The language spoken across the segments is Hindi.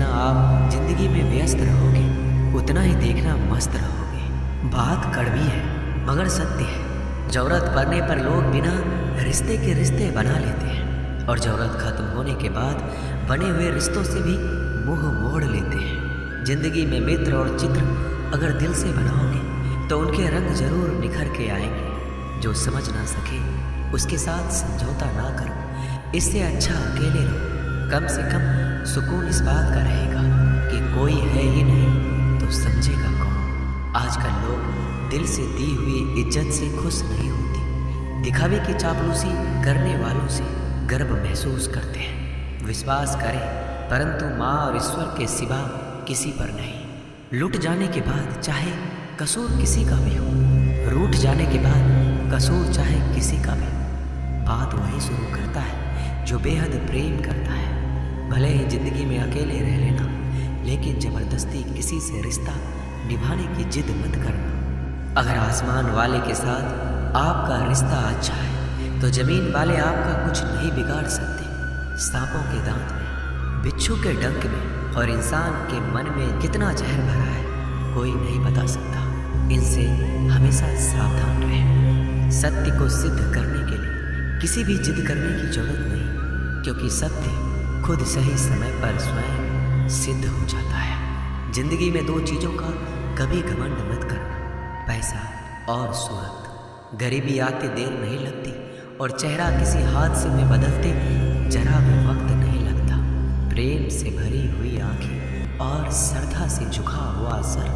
जितना आप जिंदगी में व्यस्त रहोगे उतना ही देखना मस्त रहोगे। बात कड़वी है मगर सत्य है। जरूरत पड़ने पर लोग बिना रिश्ते के रिश्ते बना लेते हैं और जरूरत खत्म होने के बाद बने हुए रिश्तों से भी मुंह मोड़ लेते हैं। जिंदगी में मित्र और चित्र अगर दिल से बनाओगे तो उनके रंग जरूर निखर के आएंगे। जो समझ ना सके उसके साथ समझौता ना करो, इससे अच्छा अकेले रहो। कम से कम सुकून इस बात का रहेगा कि कोई है ही नहीं तो समझेगा कौन। आजकल लोग दिल से दी हुई इज्जत से खुश नहीं होते, दिखावे की चापलूसी करने वालों से गर्व महसूस करते हैं। विश्वास करें परंतु माँ और ईश्वर के सिवा किसी पर नहीं। लूट जाने के बाद चाहे कसूर किसी का भी हो, रूठ जाने के बाद कसूर चाहे किसी का भी, बात वही शुरू करता है जो बेहद प्रेम करता है। भले ही जिंदगी में अकेले रह लेना, लेकिन जबरदस्ती किसी से रिश्ता निभाने की जिद मत करना। अगर आसमान वाले के साथ आपका रिश्ता अच्छा है तो जमीन वाले आपका कुछ नहीं बिगाड़ सकते। सांपों के दांत में, बिच्छू के डंक में और इंसान के मन में कितना जहर भरा है कोई नहीं बता सकता। इनसे हमेशा सावधान रहें। सत्य को सिद्ध करने के लिए किसी भी जिद करने की जरूरत नहीं, क्योंकि सत्य खुद सही समय पर स्वयं सिद्ध हो जाता है। जिंदगी में दो चीज़ों का कभी घमंड मत करना, पैसा और सूरत। गरीबी आते देर नहीं लगती और चेहरा किसी हादसे में बदलते जरा भी वक्त नहीं लगता। प्रेम से भरी हुई आंखें और श्रद्धा से झुका हुआ सर,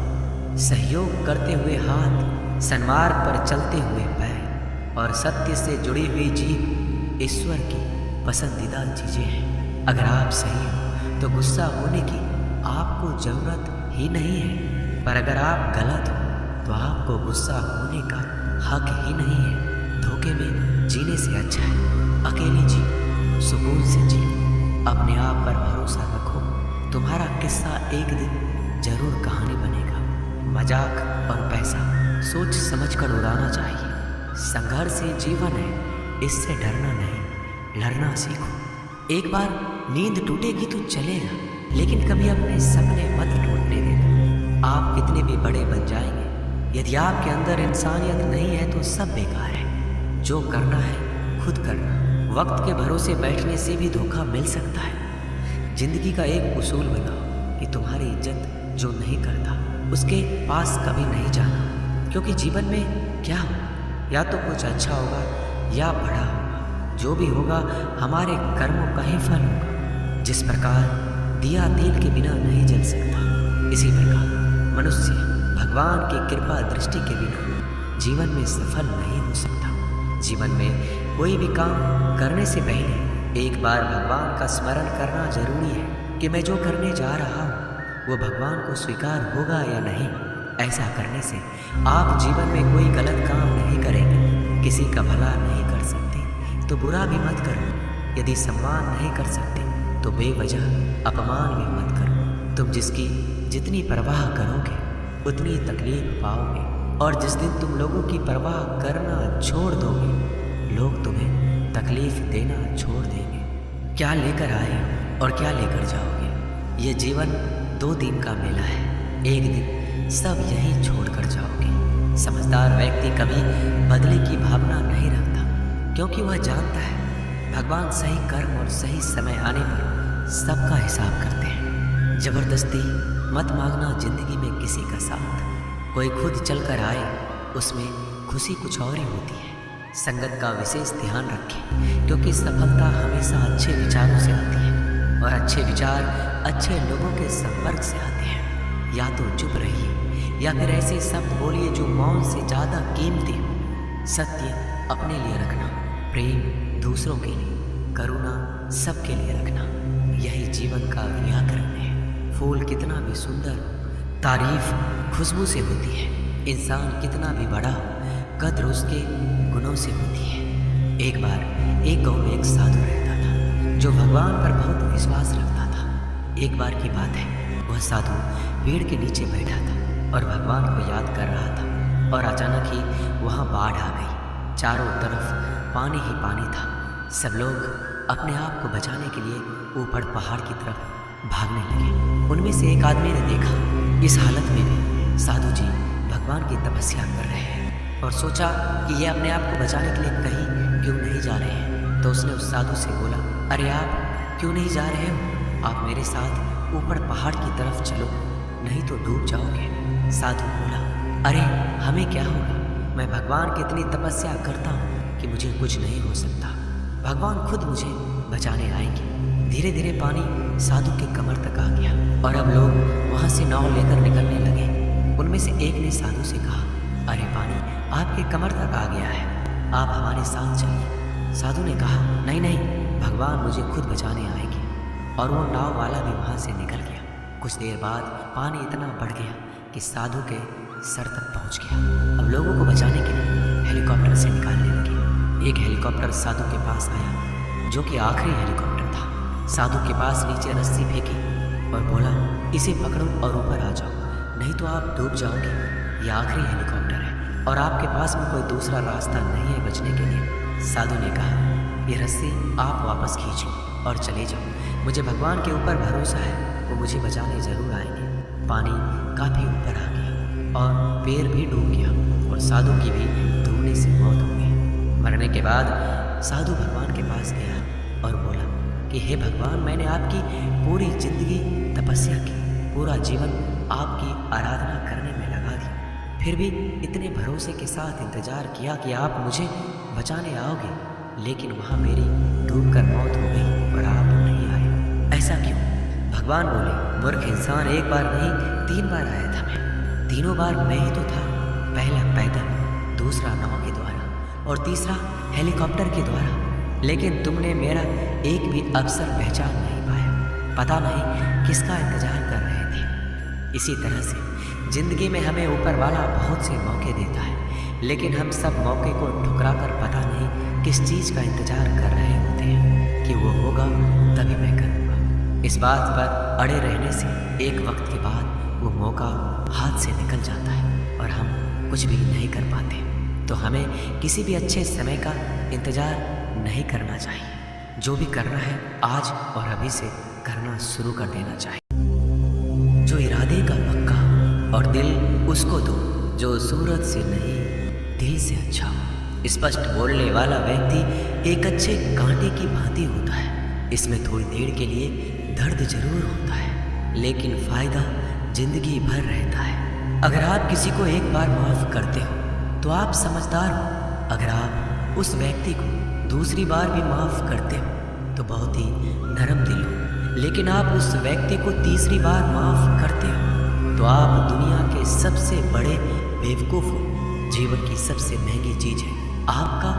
सहयोग करते हुए हाथ, सन्मार्ग पर चलते हुए पैर और सत्य से जुड़ी हुई जीभ ईश्वर की पसंदीदा चीज़ें हैं। अगर आप सही हो तो गुस्सा होने की आपको जरूरत ही नहीं है, पर अगर आप गलत हो तो आपको गुस्सा होने का हक ही नहीं है। धोखे में जीने से अच्छा है अकेले जियो, सुकून से जियो। अपने आप पर भरोसा रखो, तुम्हारा किस्सा एक दिन जरूर कहानी बनेगा। मजाक और पैसा सोच समझकर उड़ाना चाहिए। संघर्ष ही जीवन है, इससे डरना नहीं, लड़ना सीखो। एक बार नींद टूटेगी तो चलेगा, लेकिन कभी अपने सपने मत टूटने देना। आप कितने भी बड़े बन जाएंगे, यदि आपके अंदर इंसानियत नहीं है तो सब बेकार है। जो करना है खुद करना। वक्त के भरोसे बैठने से भी धोखा मिल सकता है। जिंदगी का एक उसूल बनाओ कि तुम्हारी इज्जत जो नहीं करता उसके पास कभी नहीं जाना, क्योंकि जीवन में क्या हो, या तो कुछ अच्छा होगा या बड़ा होगा। जो भी होगा हमारे कर्मों का ही फल होगा। जिस प्रकार दिया तेल के बिना नहीं जल सकता, इसी प्रकार मनुष्य भगवान की कृपा दृष्टि के बिना जीवन में सफल नहीं हो सकता। जीवन में कोई भी काम करने से पहले एक बार भगवान का स्मरण करना जरूरी है कि मैं जो करने जा रहा हूँ वो भगवान को स्वीकार होगा या नहीं। ऐसा करने से आप जीवन में कोई गलत काम नहीं करेंगे। किसी का भला नहीं कर सकते तो बुरा भी मत करो। यदि सम्मान नहीं कर सकते तो बेवजह अपमान भी मत करो। तुम जिसकी जितनी परवाह करोगे उतनी तकलीफ पाओगे, और जिस दिन तुम लोगों की परवाह करना छोड़ दोगे लोग तुम्हें तकलीफ देना छोड़ देंगे। क्या लेकर आए और क्या लेकर जाओगे, ये जीवन 2 दिन का मेला है। एक दिन सब यही छोड़ कर जाओगे। समझदार व्यक्ति कभी बदले की भावना नहीं रखता, क्योंकि वह जानता है भगवान सही कर्म और सही समय आने पर सबका हिसाब करते हैं। जबरदस्ती मत मांगना जिंदगी में किसी का साथ। कोई खुद चलकर आए उसमें खुशी कुछ और ही होती है। संगत का विशेष ध्यान रखें, क्योंकि सफलता हमेशा अच्छे विचारों से आती है और अच्छे विचार अच्छे लोगों के संपर्क से आते हैं। या तो चुप रहिए या फिर ऐसे शब्द बोलिए जो मौन से ज़्यादा कीमती हो। सत्य अपने लिए रखना, प्रेम दूसरों के लिए, करुणा सबके लिए रखना, यही जीवन का व्याकरण है। फूल कितना भी सुंदर हो, तारीफ खुशबू से होती है। इंसान कितना भी बड़ा हो, कद्र उसके गुणों से होती है। एक बार एक गांव में एक साधु रहता था जो भगवान पर बहुत विश्वास रखता था। एक बार की बात है, वह साधु पेड़ के नीचे बैठा था और भगवान को याद कर रहा था, और अचानक ही वहाँ बाढ़ आ गई। चारों तरफ पानी ही पानी था। सब लोग अपने आप को बचाने के लिए ऊपर पहाड़ की तरफ भागने लगे। उनमें से एक आदमी ने देखा इस हालत में भी साधु जी भगवान की तपस्या कर रहे हैं और सोचा कि ये अपने आप को बचाने के लिए कहीं क्यों नहीं जा रहे हैं। तो उसने उस साधु से बोला, अरे आप क्यों नहीं जा रहे हो? आप मेरे साथ ऊपर पहाड़ की तरफ चलो, नहीं तो डूब जाओगे। साधु बोला, अरे हमें क्या होगा, मैं भगवान की इतनी तपस्या करता हूँ कि मुझे कुछ नहीं हो सकता, भगवान खुद मुझे बचाने आएंगे। धीरे धीरे पानी साधु के कमर तक आ गया और अब लोग वहाँ से नाव लेकर निकलने लगे। उनमें से एक ने साधु से कहा, अरे पानी आपके कमर तक आ गया है, आप हमारे साथ चलिए। साधु ने कहा, नहीं नहीं, भगवान मुझे खुद बचाने आएंगे। और वो नाव वाला भी वहाँ से निकल गया। कुछ देर बाद पानी इतना बढ़ गया कि साधु के सर तक पहुँच गया। अब लोगों को बचाने के लिए हेलीकॉप्टर से निकालने लगे। एक हेलीकॉप्टर साधु के पास आया, जो कि आखिरी हेलीकॉप्टर था। साधु के पास नीचे रस्सी फेंकी और बोला, इसे पकड़ो और ऊपर आ जाओ, नहीं तो आप डूब जाओगे। ये आखिरी हेलीकॉप्टर है और आपके पास में कोई दूसरा रास्ता नहीं है बचने के लिए। साधु ने कहा, ये रस्सी आप वापस खींचो और चले जाओ, मुझे भगवान के ऊपर भरोसा है, वो मुझे बचाने ज़रूर आएंगे। पानी काफ़ी ऊपर आ गया और पैर भी डूब गया और साधु की भी डूबने से मौत हो गई। मरने के बाद साधु भगवान के पास गया और बोला कि हे भगवान, मैंने आपकी पूरी जिंदगी तपस्या की, पूरा जीवन आपकी आराधना करने में लगा दी, फिर भी इतने भरोसे के साथ इंतज़ार किया कि आप मुझे बचाने आओगे, लेकिन वहाँ मेरी डूबकर मौत हो गई और आप नहीं आए, ऐसा क्यों? भगवान बोले, मूर्ख इंसान, एक बार नहीं 3 बार आया था मैं, तीनों बार मैं ही तो था। पहला पैदल, दूसरा नाव के द्वारा और तीसरा हेलीकॉप्टर के द्वारा, लेकिन तुमने मेरा एक भी अवसर पहचान नहीं पाया, पता नहीं किसका इंतजार कर रहे थे। इसी तरह से जिंदगी में हमें ऊपर वाला बहुत से मौके देता है, लेकिन हम सब मौके को ठुकरा कर पता नहीं किस चीज़ का इंतजार कर रहे होते हैं कि वो होगा तभी मैं करूँगा। इस बात पर अड़े रहने से एक वक्त के बाद वो मौका हाथ से निकल जाता है और हम कुछ भी नहीं कर पाते। तो हमें किसी भी अच्छे समय का इंतजार नहीं करना चाहिए, जो भी करना है आज और अभी से करना शुरू कर देना चाहिए। जो इरादे का पक्का और दिल उसको दो, जो सूरत से नहीं दिल से अच्छा हो। स्पष्ट बोलने वाला व्यक्ति एक अच्छे कांटे की भांति होता है। इसमें थोड़ी देर के लिए दर्द जरूर होता है, लेकिन फायदा जिंदगी भर रहता है। अगर आप किसी को एक बार माफ करते हो तो आप समझदार हो। अगर आप उस व्यक्ति को दूसरी बार भी माफ करते हो तो बहुत ही नरम दिल हो। लेकिन आप उस व्यक्ति को तीसरी बार माफ करते हो तो आप दुनिया के सबसे बड़े बेवकूफ़ हो। जीवन की सबसे महंगी चीज़ है आपका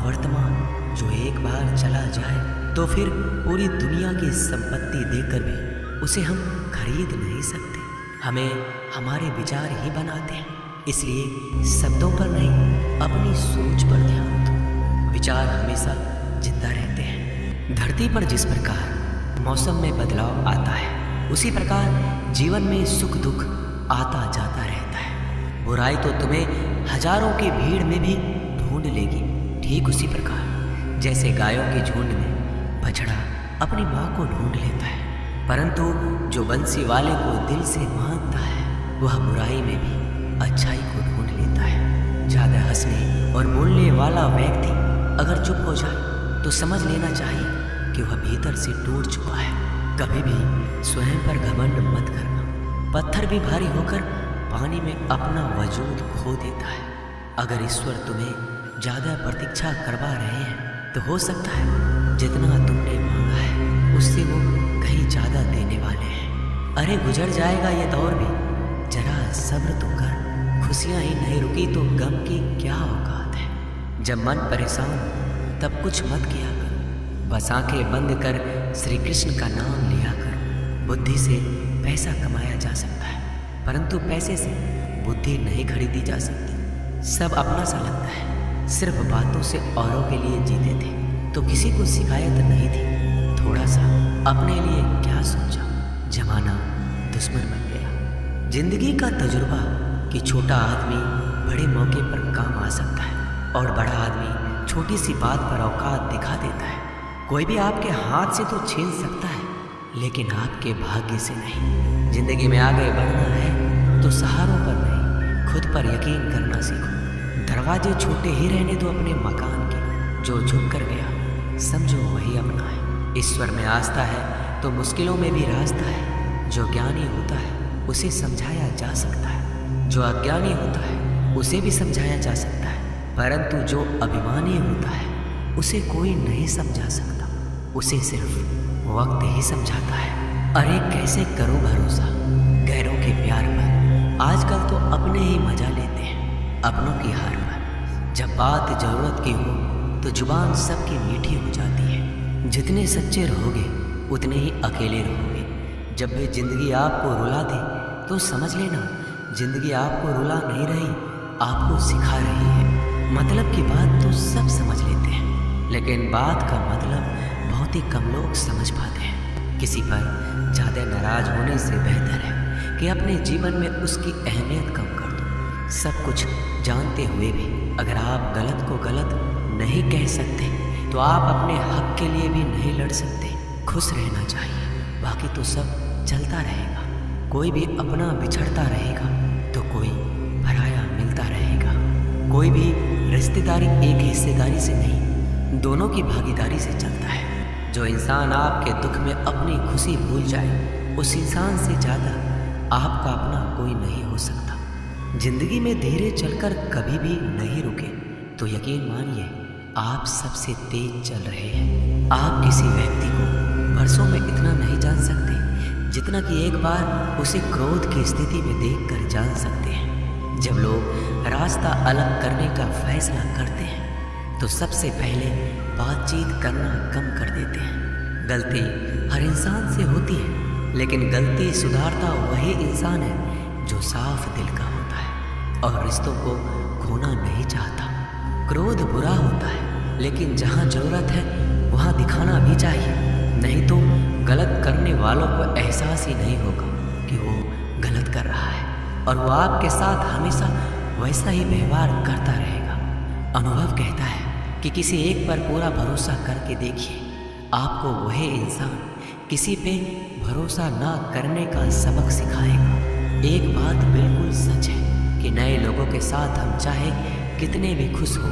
वर्तमान, जो एक बार चला जाए तो फिर पूरी दुनिया की संपत्ति देकर भी उसे हम खरीद नहीं सकते। हमें हमारे विचार ही बनाते हैं, इसलिए शब्दों पर नहीं अपनी सोच पर ध्यान दो। विचार हमेशा जिंदा रहते हैं। धरती पर जिस प्रकार मौसम में बदलाव आता है, उसी प्रकार जीवन में सुख दुख आता जाता रहता है। बुराई तो तुम्हें हजारों की भीड़ में भी ढूंढ लेगी, ठीक उसी प्रकार जैसे गायों के झुंड में बछड़ा अपनी माँ को ढूंढ लेता है, परंतु जो बंसी वाले को दिल से मानता है वह बुराई में भी अच्छाई को ढूंढ लेता है। ज़्यादा हंसने और बोलने वाला व्यक्ति अगर चुप हो जाए तो समझ लेना चाहिए कि वह भीतर से टूट चुका है। कभी भी स्वयं पर घमंड मत करना। पत्थर भी भारी होकर पानी में अपना वजूद खो देता है। अगर ईश्वर तुम्हें ज़्यादा प्रतीक्षा करवा रहे हैं तो हो सकता है जितना तुमने मांगा है उससे वो कहीं ज़्यादा देने वाले हैं। अरे गुजर जाएगा ये दौर भी, जरा सब्र तो कर। खुशियाँ ही नहीं रुकी तो गम की क्या औकात है। जब मन परेशान हो तब कुछ मत किया करो, बस आंखें बंद कर श्री कृष्ण का नाम लिया करो। बुद्धि से पैसा कमाया जा सकता है, परंतु पैसे से बुद्धि नहीं खरीदी जा सकती। सब अपना सा लगता है। सिर्फ बातों से औरों के लिए जीते थे तो किसी को शिकायत नहीं थी। थोड़ा सा अपने लिए क्या सोचा, जमाना दुश्मन बन गया। जिंदगी का तजुर्बा कि छोटा आदमी बड़े मौके पर काम आ सकता है और बड़ा आदमी छोटी सी बात पर औकात दिखा देता है। कोई भी आपके हाथ से तो छीन सकता है, लेकिन आपके भाग्य से नहीं। जिंदगी में आगे बढ़ना है तो सहारों पर नहीं, खुद पर यकीन करना सीखो। दरवाजे छोटे ही रहने दो अपने मकान के, जो झुक कर गया समझो वही अपना है। ईश्वर में आस्था है तो मुश्किलों में भी रास्ता है। जो ज्ञानी होता है उसे समझाया जा सकता है, जो अज्ञानी होता है उसे भी समझाया जा सकता है, परंतु जो अभिमानी होता है उसे कोई नहीं समझा सकता, उसे सिर्फ वक्त ही समझाता है। अरे कैसे करो भरोसा गैरों के प्यार पर, आजकल तो अपने ही मजा लेते हैं अपनों की हार पर। जब बात जरूरत की हो तो जुबान सबकी मीठी हो जाती है। जितने सच्चे रहोगे उतने ही अकेले रहोगे। जब भी जिंदगी आपको रुला दे तो समझ लेना जिंदगी आपको रुला नहीं रही, आपको सिखा रही है। मतलब की बात तो सब समझ लेते हैं, लेकिन बात का मतलब बहुत ही कम लोग समझ पाते हैं। किसी पर ज़्यादा नाराज होने से बेहतर है कि अपने जीवन में उसकी अहमियत कम कर दो। सब कुछ जानते हुए भी अगर आप गलत को गलत नहीं कह सकते तो आप अपने हक के लिए भी नहीं लड़ सकते। खुश रहना चाहिए, बाकी तो सब चलता रहेगा। कोई भी अपना बिछड़ता रहेगा तो कोई पराया मिलता रहेगा। कोई भी रिश्तेदारी एक हिस्सेदारी से नहीं, दोनों की भागीदारी से चलता है। जो इंसान आपके दुख में अपनी खुशी भूल जाए, उस इंसान से ज़्यादा आपका अपना कोई नहीं हो सकता। जिंदगी में धीरे चलकर कभी भी नहीं रुके तो यकीन मानिए आप सबसे तेज चल रहे हैं। आप किसी व्यक्ति को बरसों में इतना नहीं जान सकते जितना कि एक बार उसे क्रोध की स्थिति में देखकर जान सकते हैं। जब लोग रास्ता अलग करने का फैसला करते हैं तो सबसे पहले बातचीत करना कम कर देते हैं। गलती हर इंसान से होती है, लेकिन गलती सुधारता वही इंसान है जो साफ दिल का होता है और रिश्तों को खोना नहीं चाहता। क्रोध बुरा होता है, लेकिन जहाँ जरूरत है वहाँ दिखाना भी चाहिए, नहीं तो गलत करने वालों को एहसास ही नहीं होगा कि वो गलत कर रहा है और वो आपके साथ हमेशा वैसा ही व्यवहार करता रहेगा। अनुभव कहता है कि किसी एक पर पूरा भरोसा करके देखिए, आपको वही इंसान किसी पे भरोसा ना करने का सबक सिखाएगा। एक बात बिल्कुल सच है कि नए लोगों के साथ हम चाहे कितने भी खुश हो,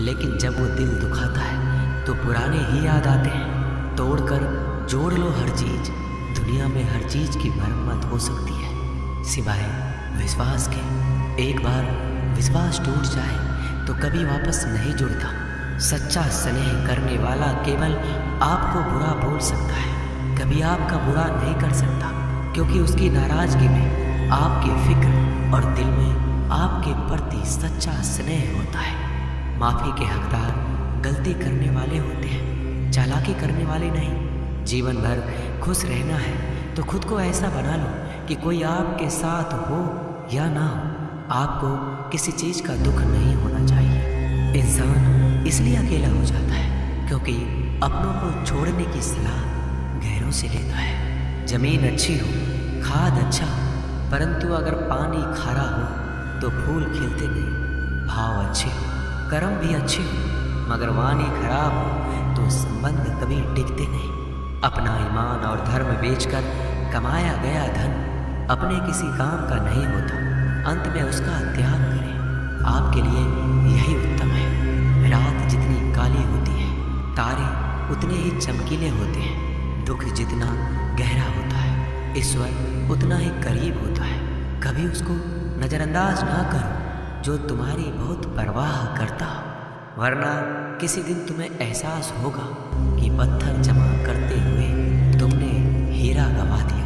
लेकिन जब वो दिल दुखाता है तो पुराने ही याद आते हैं। तोड़कर जोड़ लो हर चीज़, दुनिया में हर चीज़ की मरम्मत हो सकती है सिवाय विश्वास के। एक बार विश्वास टूट जाए तो कभी वापस नहीं जुड़ता। सच्चा स्नेह करने वाला केवल आपको बुरा बोल सकता है, कभी आपका बुरा नहीं कर सकता, क्योंकि उसकी नाराज़गी में आपकी फिक्र और दिल में आपके प्रति सच्चा स्नेह होता है। माफ़ी के हकदार गलती करने वाले होते हैं, चालाकी करने वाले नहीं। जीवन भर खुश रहना है तो खुद को ऐसा बना लो कि कोई आपके साथ हो या ना हो, आपको किसी चीज़ का दुख नहीं होना चाहिए। इंसान इसलिए अकेला हो जाता है क्योंकि अपनों को छोड़ने की सलाह गैरों से लेता है। ज़मीन अच्छी हो, खाद अच्छा हो, परंतु अगर पानी खारा हो तो फूल खिलते नहीं। भाव अच्छे हो, कर्म भी अच्छे हो, मगर वाणी खराब हो तो संबंध कभी टिकते नहीं। अपना ईमान और धर्म बेचकर कमाया गया धन अपने किसी काम का नहीं होता, अंत में उसका त्याग करें। आपके लिए यही उत्तम है। रात जितनी काली होती है, तारे उतने ही चमकीले होते हैं। दुख जितना गहरा होता है, ईश्वर उतना ही करीब होता है। कभी उसको नज़रअंदाज ना करो जो तुम्हारी बहुत परवाह करता हो, वरना किसी दिन तुम्हें एहसास होगा कि पत्थर जमा करते हुए तुमने हीरा गंवा दिया।